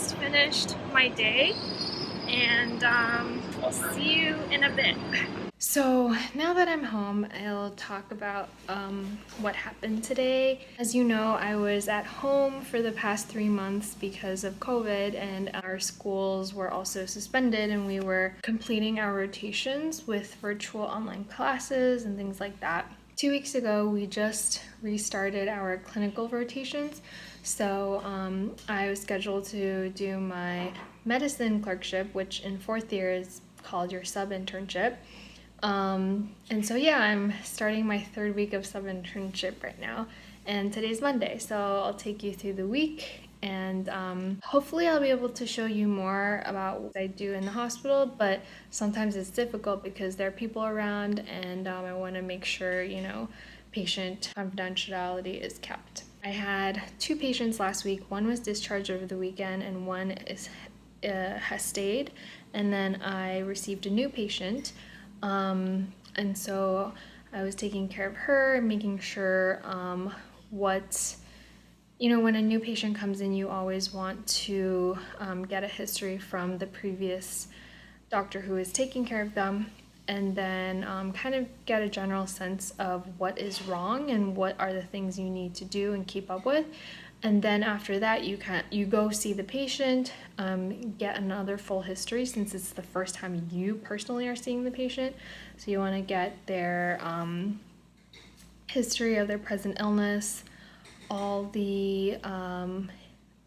just finished my day, and I'll see you in a bit. So now that I'm home, I'll talk about what happened today. As you know, I was at home for the past 3 months because of COVID, and our schools were also suspended, and we were completing our rotations with virtual online classes and things like that. 2 weeks ago, we just restarted our clinical rotations. So I was scheduled to do my medicine clerkship, which in fourth year is called your sub-internship. And so yeah, I'm starting my third week of sub-internship right now, and today's Monday, so I'll take you through the week, and hopefully I'll be able to show you more about what I do in the hospital, but sometimes it's difficult because there are people around, and I want to make sure, patient confidentiality is kept. I had 2 patients last week. One was discharged over the weekend, and one has stayed, and then I received a new patient. And so I was taking care of her and making sure when a new patient comes in, you always want to get a history from the previous doctor who is taking care of them, and then kind of get a general sense of what is wrong and what are the things you need to do and keep up with. And then after that, you go see the patient, get another full history since it's the first time you personally are seeing the patient. So you want to get their history of their present illness, all the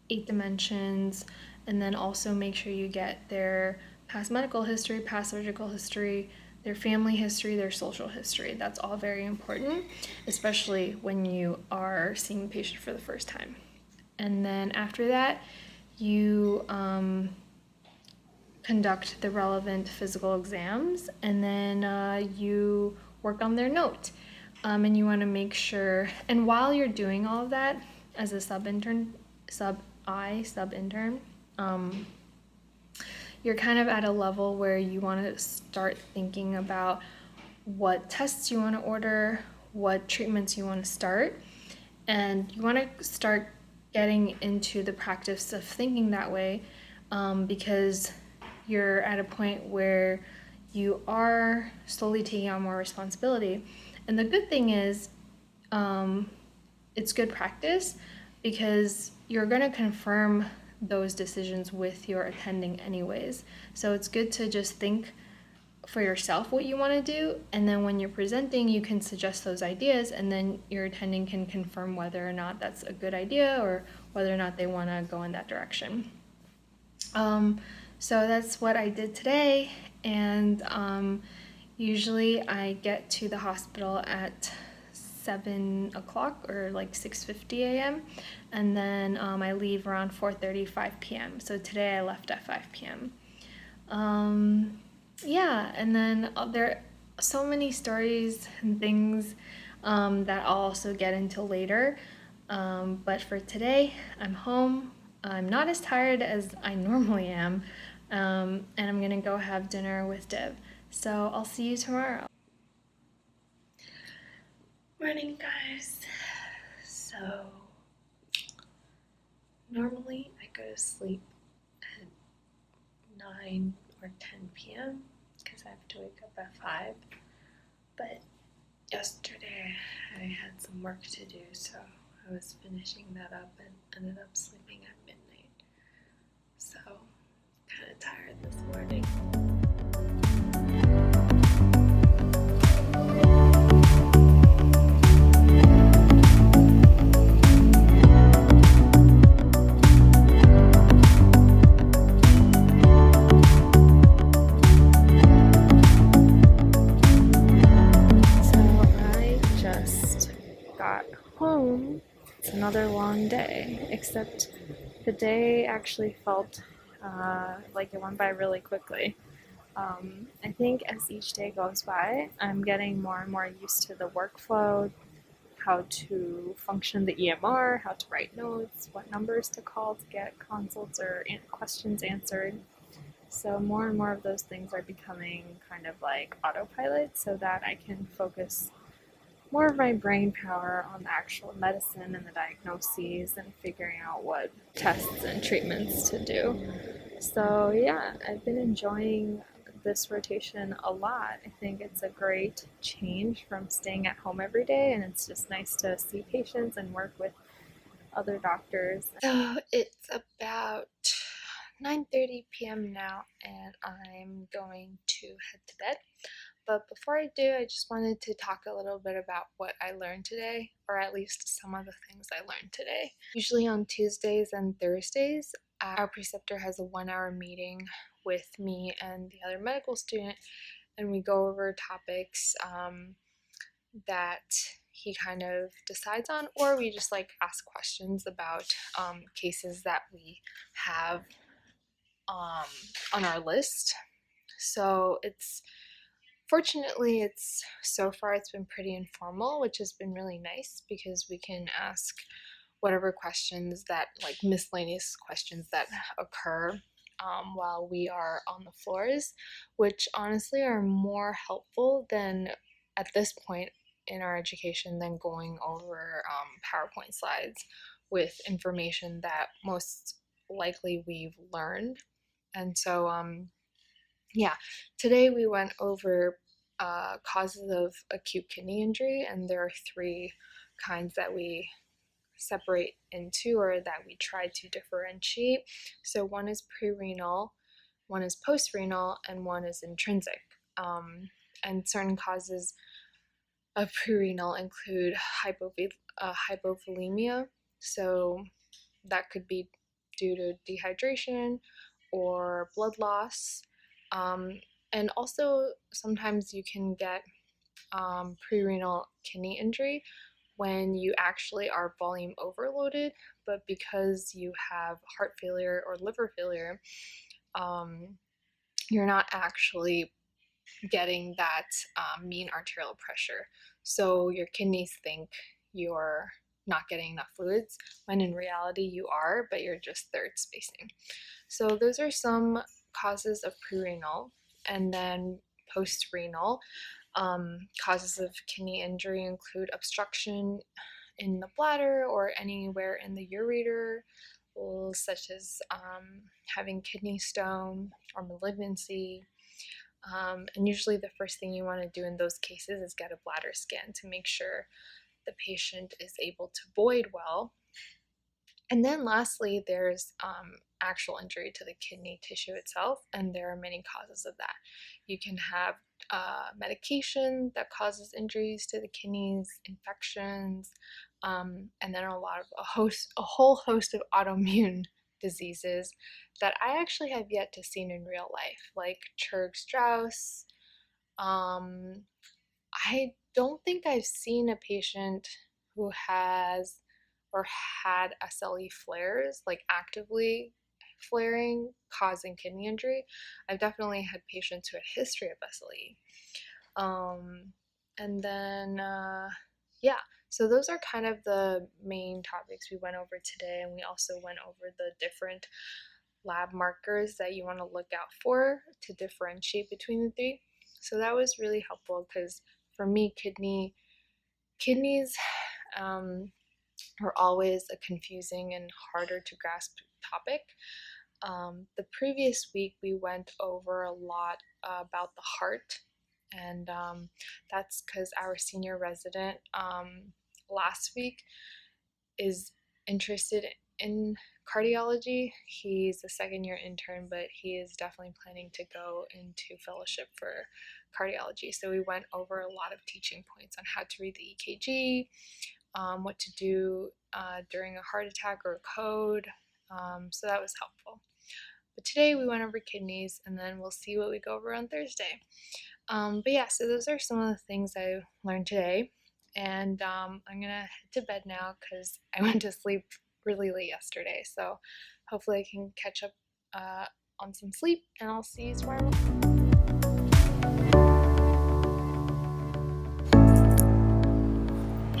8 dimensions, and then also make sure you get their past medical history, past surgical history, their family history, their social history. That's all very important, especially when you are seeing the patient for the first time. And then after that, you conduct the relevant physical exams, and then you work on their note. And you want to make sure, and while you're doing all of that as a sub-intern, you're kind of at a level where you want to start thinking about what tests you want to order, what treatments you want to start, and you want to start getting into the practice of thinking that way, because you're at a point where you are slowly taking on more responsibility. And the good thing is, it's good practice because you're going to confirm those decisions with your attending anyways. So it's good to just think for yourself what you want to do, and then when you're presenting, you can suggest those ideas, and then your attending can confirm whether or not that's a good idea or whether or not they want to go in that direction. So that's what I did today, and usually I get to the hospital at 7 o'clock or like 6:50 a.m. and then I leave around 4:30, 5 p.m. So today I left at 5 p.m. Yeah, and then there are so many stories and things that I'll also get into later. But for today, I'm home. I'm not as tired as I normally am, and I'm gonna go have dinner with Div. So I'll see you tomorrow. Morning, guys. So normally I go to sleep at 9 or 10 p.m. because I have to wake up at 5. But yesterday I had some work to do, so I was finishing that up and ended up sleeping at midnight. So kind of tired this morning. Got home. It's another long day, except the day actually felt like it went by really quickly. I think as each day goes by, I'm getting more and more used to the workflow, how to function the EMR, how to write notes, what numbers to call to get consults or questions answered. So more and more of those things are becoming kind of like autopilot so that I can focus more of my brain power on the actual medicine and the diagnoses and figuring out what tests and treatments to do. So, yeah, I've been enjoying this rotation a lot. I think it's a great change from staying at home every day, and it's just nice to see patients and work with other doctors. So, it's about 9:30 p.m. now, and I'm going to head to bed. But before I do, I just wanted to talk a little bit about what I learned today, or at least some of the things I learned today. Usually on Tuesdays and Thursdays, our preceptor has a 1 hour meeting with me and the other medical student, and we go over topics that he kind of decides on, or we just like ask questions about cases that we have on our list. So fortunately, so far it's been pretty informal, which has been really nice because we can ask whatever questions that, like miscellaneous questions that occur while we are on the floors, which honestly are more helpful than at this point in our education than going over PowerPoint slides with information that most likely we've learned. And so, yeah, today we went over causes of acute kidney injury, and there are three kinds that we separate into, or that we try to differentiate. So one is pre-renal, one is post-renal, and one is intrinsic. And certain causes of pre-renal include hypovolemia, so that could be due to dehydration or blood loss. And also, sometimes you can get pre-renal kidney injury when you actually are volume overloaded, but because you have heart failure or liver failure, you're not actually getting that mean arterial pressure. So your kidneys think you're not getting enough fluids, when in reality you are, but you're just third spacing. So those are some causes of pre-renal. And then post-renal, causes of kidney injury include obstruction in the bladder or anywhere in the ureter, such as having kidney stone or malignancy. And usually the first thing you want to do in those cases is get a bladder scan to make sure the patient is able to void well. And then lastly, there's actual injury to the kidney tissue itself, and there are many causes of that. You can have medication that causes injuries to the kidneys, infections, and then a whole host of autoimmune diseases that I actually have yet to see in real life, like Churg-Strauss. I don't think I've seen a patient who has or had SLE flares, like actively flaring, causing kidney injury. I've definitely had patients who had a history of SLE. And then, yeah, so those are kind of the main topics we went over today. And we also went over the different lab markers that you want to look out for to differentiate between the three. So that was really helpful because for me, kidneys are always a confusing and harder to grasp topic. The previous week, we went over a lot about the heart, and that's because our senior resident last week is interested in cardiology. He's a second-year intern, but he is definitely planning to go into fellowship for cardiology. So we went over a lot of teaching points on how to read the EKG, what to do during a heart attack or a code. So that was helpful. But today we went over kidneys, and then we'll see what we go over on Thursday. But yeah, so those are some of the things I learned today. And I'm gonna head to bed now because I went to sleep really late yesterday. So hopefully I can catch up on some sleep, and I'll see you tomorrow.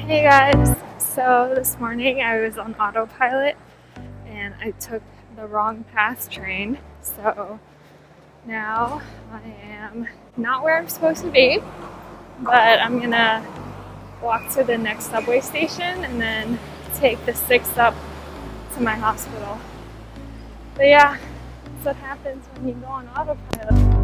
Hey guys, so this morning I was on autopilot and I took the wrong path train. So now I am not where I'm supposed to be, but I'm gonna walk to the next subway station and then take the 6 up to my hospital. But yeah, that's what happens when you go on autopilot.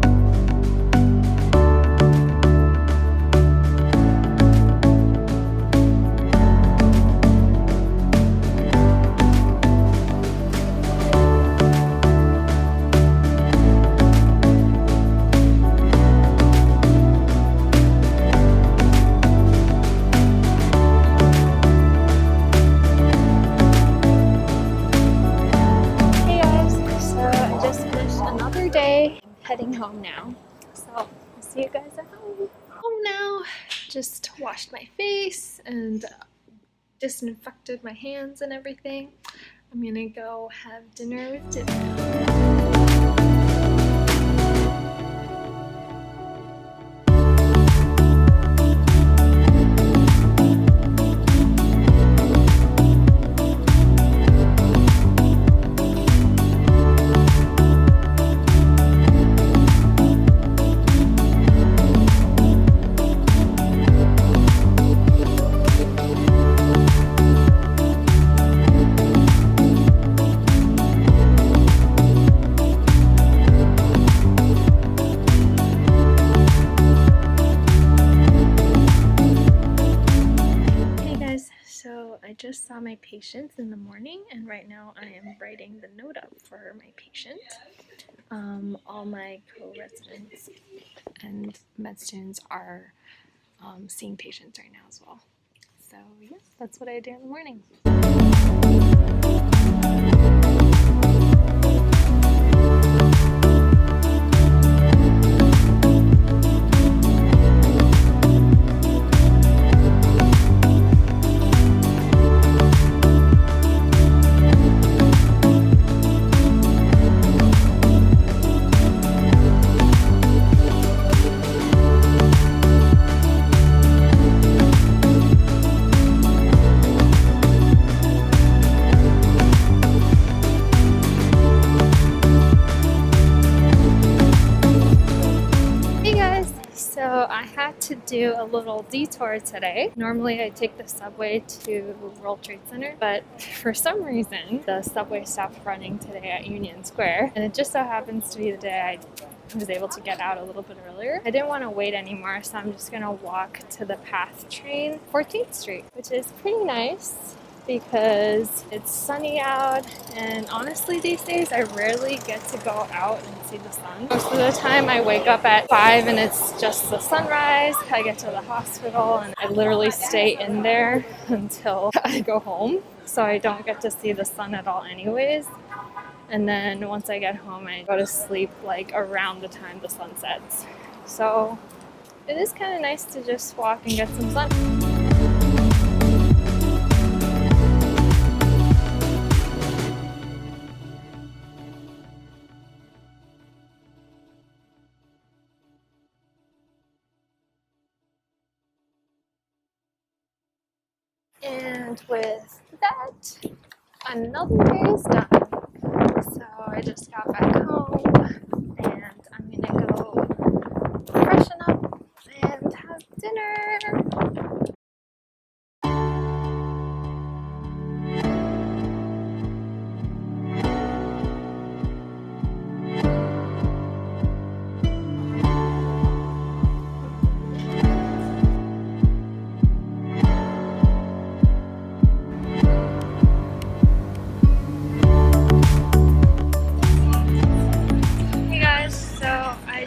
Day. I'm heading home now, so I'll see you guys at home. Home now. Just washed my face and disinfected my hands and everything. I'm gonna go have dinner with Div now. I just saw my patients in the morning, and right now I am writing the note up for my patient. All my co-residents and med students are seeing patients right now as well. So yes, that's what I do in the morning. So I had to do a little detour today. Normally I take the subway to World Trade Center, but for some reason the subway stopped running today at Union Square, and it just so happens to be the day I was able to get out a little bit earlier. I didn't want to wait anymore, so I'm just gonna walk to the PATH train, 14th Street, which is pretty nice because it's sunny out, and honestly these days I rarely get to go out and see the sun. Most of the time I wake up at 5 and it's just the sunrise. I get to the hospital and I literally stay in there until I go home, so I don't get to see the sun at all anyways. And then once I get home I go to sleep like around the time the sun sets. So it is kind of nice to just walk and get some sun. And with that, another day is done. So I just got back home and I'm gonna go freshen up and have dinner.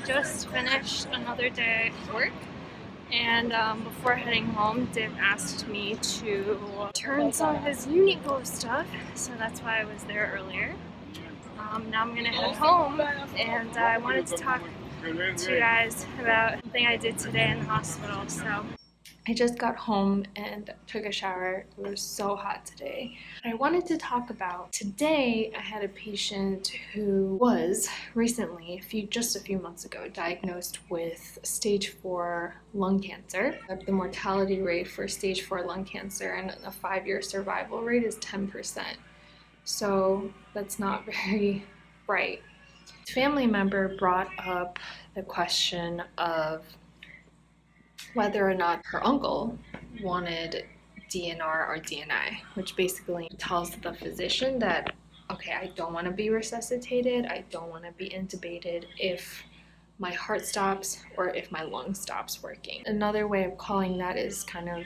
Just finished another day of work, and before heading home Div asked me to return some of his Uniqlo stuff, so that's why I was there earlier. Now I'm gonna head home, and I wanted to talk to you guys about something I did today in the hospital. So I just got home and took a shower. It was so hot today. I wanted to talk about today. I had a patient who was recently, just a few months ago, diagnosed with stage 4 lung cancer. The mortality rate for stage 4 lung cancer and a 5-year survival rate is 10%. So that's not very bright. A family member brought up the question of whether or not her uncle wanted DNR or DNI, which basically tells the physician that, okay, I don't want to be resuscitated, I don't want to be intubated if my heart stops or if my lung stops working. Another way of calling that is kind of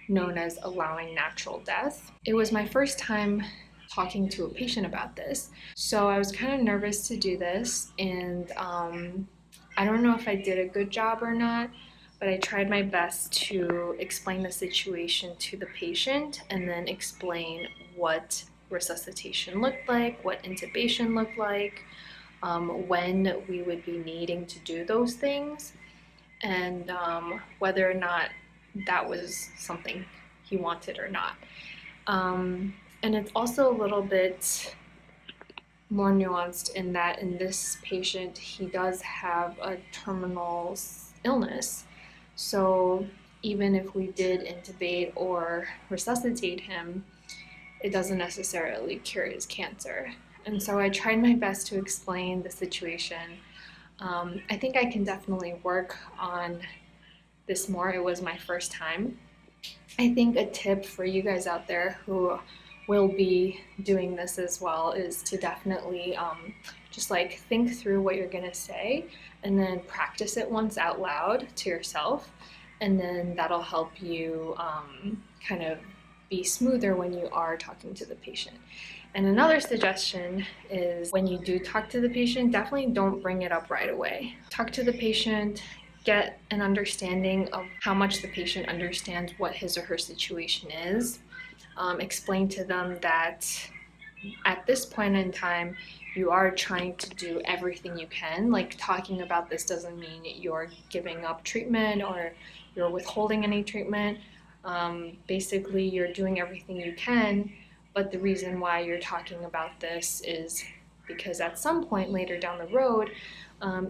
known as allowing natural death. It was my first time talking to a patient about this, so I was kind of nervous to do this, and I don't know if I did a good job or not, but I tried my best to explain the situation to the patient and then explain what resuscitation looked like, what intubation looked like, when we would be needing to do those things, and whether or not that was something he wanted or not. And it's also a little bit more nuanced in that in this patient, he does have a terminal illness. So even if we did intubate or resuscitate him, it doesn't necessarily cure his cancer. And so I tried my best to explain the situation. I think I can definitely work on this more. It was my first time. I think a tip for you guys out there who will be doing this as well is to definitely just like think through what you're gonna say and then practice it once out loud to yourself, and then that'll help you kind of be smoother when you are talking to the patient. And another suggestion is when you do talk to the patient, definitely don't bring it up right away. Talk to the patient, get an understanding of how much the patient understands what his or her situation is. Explain to them that at this point in time, you are trying to do everything you can. Like, talking about this doesn't mean you're giving up treatment or you're withholding any treatment. Basically, you're doing everything you can, but the reason why you're talking about this is because at some point later down the road,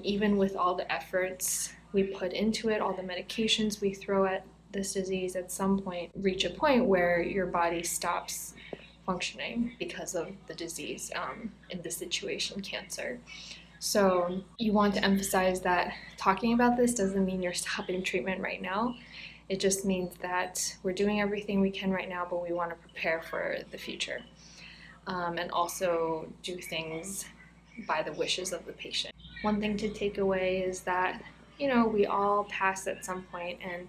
even with all the efforts we put into it, all the medications we throw at this disease, at some point reach a point where your body stops functioning because of the disease, in this situation, cancer. So you want to emphasize that talking about this doesn't mean you're stopping treatment right now. It just means that we're doing everything we can right now, but we want to prepare for the future, and also do things by the wishes of the patient. One thing to take away is that, we all pass at some point, and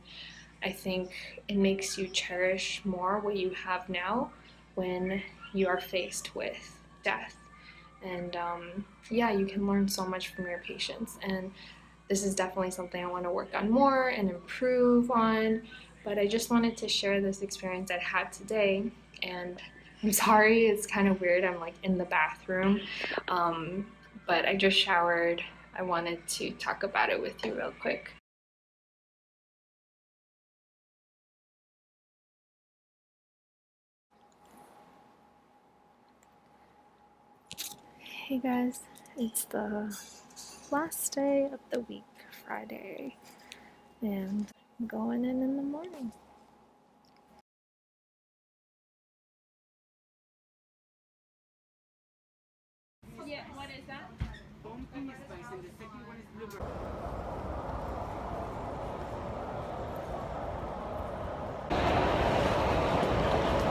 I think it makes you cherish more what you have now when you are faced with death. And you can learn so much from your patients. And this is definitely something I want to work on more and improve on. But I just wanted to share this experience I had today. And I'm sorry, it's kind of weird. I'm like in the bathroom. But I just showered. I wanted to talk about it with you real quick. Hey guys, it's the last day of the week, Friday, and I'm going in the morning. Yeah, what is that? Pumpkin spice, and the second one is blueberry.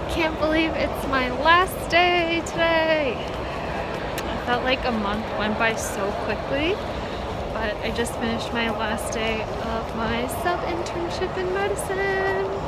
Can't believe it's my last day today. I felt like a month went by so quickly, but I just finished my last day of my sub-internship in medicine.